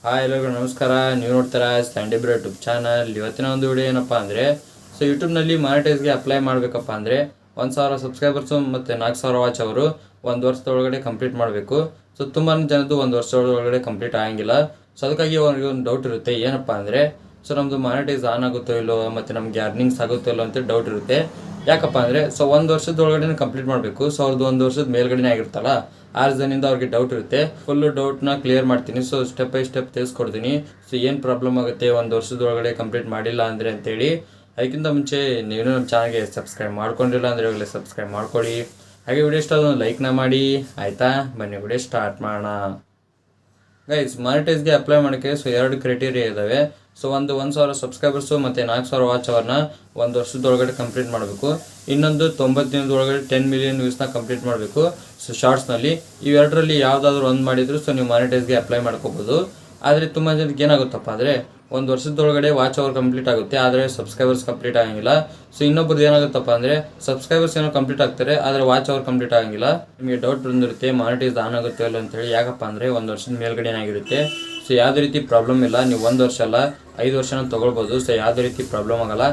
Hi ಎಲ್ಲರಿಗೂ ನಮಸ್ಕಾರ. ನೀವು ನೋಡ್ತಾರಾ ಸ್ಟ್ಯಾಂಡಿ ಬ್ರೋ ಯೂಟ್ಯೂಬ್ ಚಾನಲ್. ಇವತ್ತಿನ ಒಂದು ವಿಡಿಯೋ ಏನಪ್ಪ ಅಂದರೆ, ಸೊ ಯೂಟ್ಯೂಬ್ನಲ್ಲಿ ಮಾನಿಟೈಸ್ಗೆ ಅಪ್ಲೈ ಮಾಡಬೇಕಪ್ಪ ಅಂದರೆ 1,000 ಸಬ್ಸ್ಕ್ರೈಬರ್ಸು ಮತ್ತು 4,000 ವಾಚ್ ಅವರು ಒಂದು ವರ್ಷದೊಳಗಡೆ ಕಂಪ್ಲೀಟ್ ಮಾಡಬೇಕು. ಸೊ ತುಂಬಾ ಜನದ್ದು ಒಂದು ವರ್ಷದೊಳಗಡೆ ಕಂಪ್ಲೀಟ್ ಆಗಂಗಿಲ್ಲ. ಸೊ ಅದಕ್ಕಾಗಿ ಅವ್ರಿಗೆ ಒಂದು ಡೌಟ್ ಇರುತ್ತೆ, ಏನಪ್ಪ ಅಂದರೆ ಸೊ ನಮ್ಮದು ಮಾನಿಟೈಸ್ ಆನ್ ಆಗುತ್ತೋ ಇಲ್ಲೋ ಮತ್ತು ನಮಗೆ ಅರ್ನಿಂಗ್ಸ್ ಆಗುತ್ತೋ ಇಲ್ಲೋ ಅಂತ ಡೌಟ್ ಇರುತ್ತೆ. ಯಾಕಪ್ಪ ಅಂದರೆ ಸೊ ಒಂದು ವರ್ಷದೊಳಗಡೆ ಕಂಪ್ಲೀಟ್ ಮಾಡಬೇಕು. ಸೊ ಅವ್ರದ್ದು ಒಂದು ವರ್ಷದ ಮೇಲ್ಗಡೆ ಆಗಿರುತ್ತಲ್ಲ, ಆ ರೀಸನಿಂದ ಅವ್ರಿಗೆ ಡೌಟ್ ಇರುತ್ತೆ. ಫುಲ್ಲು ಡೌಟ್ನ ಕ್ಲಿಯರ್ ಮಾಡ್ತೀನಿ. ಸೊ ಸ್ಟೆಪ್ ಬೈ ಸ್ಟೆಪ್ ತಿಳಿಸ್ಕೊಡ್ತೀನಿ. ಸೊ ಏನು ಪ್ರಾಬ್ಲಮ್ ಆಗುತ್ತೆ ಒಂದು ವರ್ಷದೊಳಗಡೆ ಕಂಪ್ಲೀಟ್ ಮಾಡಿಲ್ಲ ಅಂದರೆ ಅಂತೇಳಿ. ಅದಕ್ಕಿಂತ ಮುಂಚೆ ನೀವು ನಮ್ಮ ಚಾನಲ್ಗೆ ಸಬ್ಸ್ಕ್ರೈಬ್ ಮಾಡ್ಕೊಂಡಿಲ್ಲ ಅಂದರೆ ಇವಾಗಲೇ ಸಬ್ಸ್ಕ್ರೈಬ್ ಮಾಡ್ಕೊಳ್ಳಿ. ಹಾಗೆ ವಿಡಿಯೋ ಇಷ್ಟ ಆದ್ರೆ ಲೈಕ್ನ ಮಾಡಿ, ಆಯಿತಾ? ಬನ್ನಿ ವಿಡಿಯೋ ಸ್ಟಾರ್ಟ್ ಮಾಡೋಣ. ಗೈಸ್, ಮಾನಿಟೈಸ್ಗೆ ಅಪ್ಲೈ ಮಾಡೋಕ್ಕೆ ಸೊ 2 ಕ್ರೈಟೀರಿಯಾ ಇದ್ದಾವೆ. ಸೊ 1,000 ಸಬ್ಸ್ಕ್ರೈಬರ್ಸು ಮತ್ತು 4,000 ವಾಚ್ ಅವರ್ನ ಒಂದು ವರ್ಷದೊಳಗಡೆ ಕಂಪ್ಲೀಟ್ ಮಾಡಬೇಕು. ಇನ್ನೊಂದು 90 ದಿನದೊಳಗಡೆ 10 ಮಿಲಿಯನ್ ವ್ಯೂಸ್ನ ಕಂಪ್ಲೀಟ್ ಮಾಡಬೇಕು. ಸೊ ಶಾರ್ಟ್ಸ್ನಲ್ಲಿ ಇವೆರಡರಲ್ಲಿ ಯಾವುದಾದ್ರೂ ಒಂದು ಮಾಡಿದ್ರು ಸೊ ನೀವು ಮಾನಿಟೈಸ್ಗೆ ಅಪ್ಲೈ ಮಾಡ್ಕೋಬೋದು. ಆದರೆ ತುಂಬ ಜನಕ್ಕೆ ಏನಾಗುತ್ತಪ್ಪ ಅಂದರೆ ಒಂದು ವರ್ಷದೊಳಗಡೆ ವಾಚ್ ಅವರ್ ಕಂಪ್ಲೀಟ್ ಆಗುತ್ತೆ, ಆದರೆ ಸಬ್ಸ್ಕ್ರೈಬರ್ಸ್ ಕಂಪ್ಲೀಟ್ ಆಗಂಗಿಲ್ಲ. ಸೊ ಇನ್ನೊಬ್ರದ್ದು ಏನಾಗುತ್ತಪ್ಪ ಅಂದರೆ ಸಬ್ಸ್ಕ್ರೈಬರ್ಸ್ ಏನೋ ಕಂಪ್ಲೀಟ್ ಆಗ್ತಾರೆ, ಆದರೆ ವಾಚ್ ಅವರ್ ಕಂಪ್ಲೀಟ್ ಆಗಂಗಿಲ್ಲ. ನಿಮಗೆ ಡೌಟ್ ಬಂದಿರುತ್ತೆ ಮಾನಿಟೈಸ್ ಆನ್ ಆಗುತ್ತೆ ಇಲ್ಲ ಅಂತೇಳಿ. ಯಾಕಪ್ಪ ಅಂದರೆ ಒಂದು ವರ್ಷದ ಮೇಲ್ಗಡೆ ಏನಾಗಿರುತ್ತೆ. ಸೊ ಯಾವುದೇ ರೀತಿ ಪ್ರಾಬ್ಲಮ್ ಇಲ್ಲ. ನೀವು 1 ವರ್ಷ ಅಲ್ಲ 5 ವರ್ಷನ ತೊಗೊಳ್ಬೋದು. ಸೊ ಯಾವುದೇ ರೀತಿ ಪ್ರಾಬ್ಲಮ್ ಆಗೋಲ್ಲ.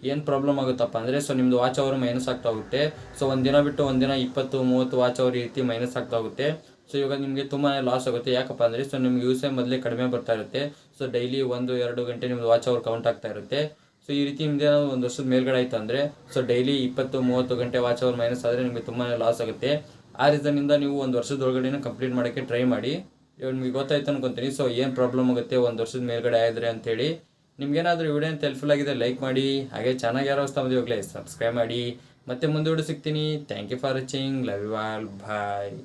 ಏನು ಪ್ರಾಬ್ಲಮ್ ಆಗುತ್ತಪ್ಪ ಅಂದರೆ ಸೊ ನಿಮ್ಮದು ವಾಚ್ ಅವರ್ ಮೈನಸ್ ಆಗ್ತಾ ಹೋಗುತ್ತೆ. ಸೊ ಒಂದಿನ ಬಿಟ್ಟು ಒಂದಿನ 20-30 ವಾಚ್ ಅವರ್ ಈ ರೀತಿ ಮೈನಸ್ ಆಗ್ತಾ ಹೋಗುತ್ತೆ. ಸೊ ಇವಾಗ ನಿಮಗೆ ತುಂಬಾ ಲಾಸ್ ಆಗುತ್ತೆ. ಯಾಕಪ್ಪ ಅಂದರೆ ಸೊ ನಿಮ್ಗೆ ಯೂಸೇ ಮೊದಲೇ ಕಡಿಮೆ ಬರ್ತಾ ಇರುತ್ತೆ. ಸೊ ಡೈಲಿ 1-2 ಗಂಟೆ ನಿಮ್ಮದು ವಾಚ್ ಅವರ್ ಕೌಂಟ್ ಆಗ್ತಾ ಇರುತ್ತೆ. ಸೊ ಈ ರೀತಿ ನಿಮ್ಮದೇ ಒಂದು ವರ್ಷದ ಮೇಲ್ಗಡೆ ಆಯಿತು ಅಂದರೆ ಸೊ ಡೈಲಿ 20-30 ಗಂಟೆ ವಾಚ್ ಅವರ್ ಮೈನಸ್ ಆದರೆ ನಿಮಗೆ ತುಂಬಾ ಲಾಸ್ ಆಗುತ್ತೆ. ಆ ರೀಸನ್ನಿಂದ ನೀವು ಒಂದು ವರ್ಷದೊಳಗಡೆ ಕಂಪ್ಲೀಟ್ ಮಾಡೋಕ್ಕೆ ಟ್ರೈ ಮಾಡಿ. ಇವಾಗ ನಿಮಗೆ ಗೊತ್ತಾಯ್ತು ಅನ್ಕೊತೀನಿ. ಸೊ ಏನು ಪ್ರಾಬ್ಲಮ್ ಆಗುತ್ತೆ ಒಂದು ವರ್ಷದ ಮೇಲ್ಗಡೆ ಆಗಿದ್ರೆ ಅಂತೇಳಿ. ನಿಮ್ಗೇನಾದರೂ ವಿಡಿಯೋ ಅಂತ ಹೆಲ್ಪ್ಫುಲ್ ಆಗಿದೆ ಲೈಕ್ ಮಾಡಿ. ಹಾಗೆ ಚೆನ್ನಾಗಿ ಯಾರೋ ಹೊಸ್ತಾ ಇವಾಗಲೇ ಸಬ್ಸ್ಕ್ರೈಬ್ ಮಾಡಿ. ಮತ್ತೆ ಮುಂದೆ ವಿಡಿಯೋ ಸಿಗ್ತೀನಿ. Thank you for watching. Love you all. Bye.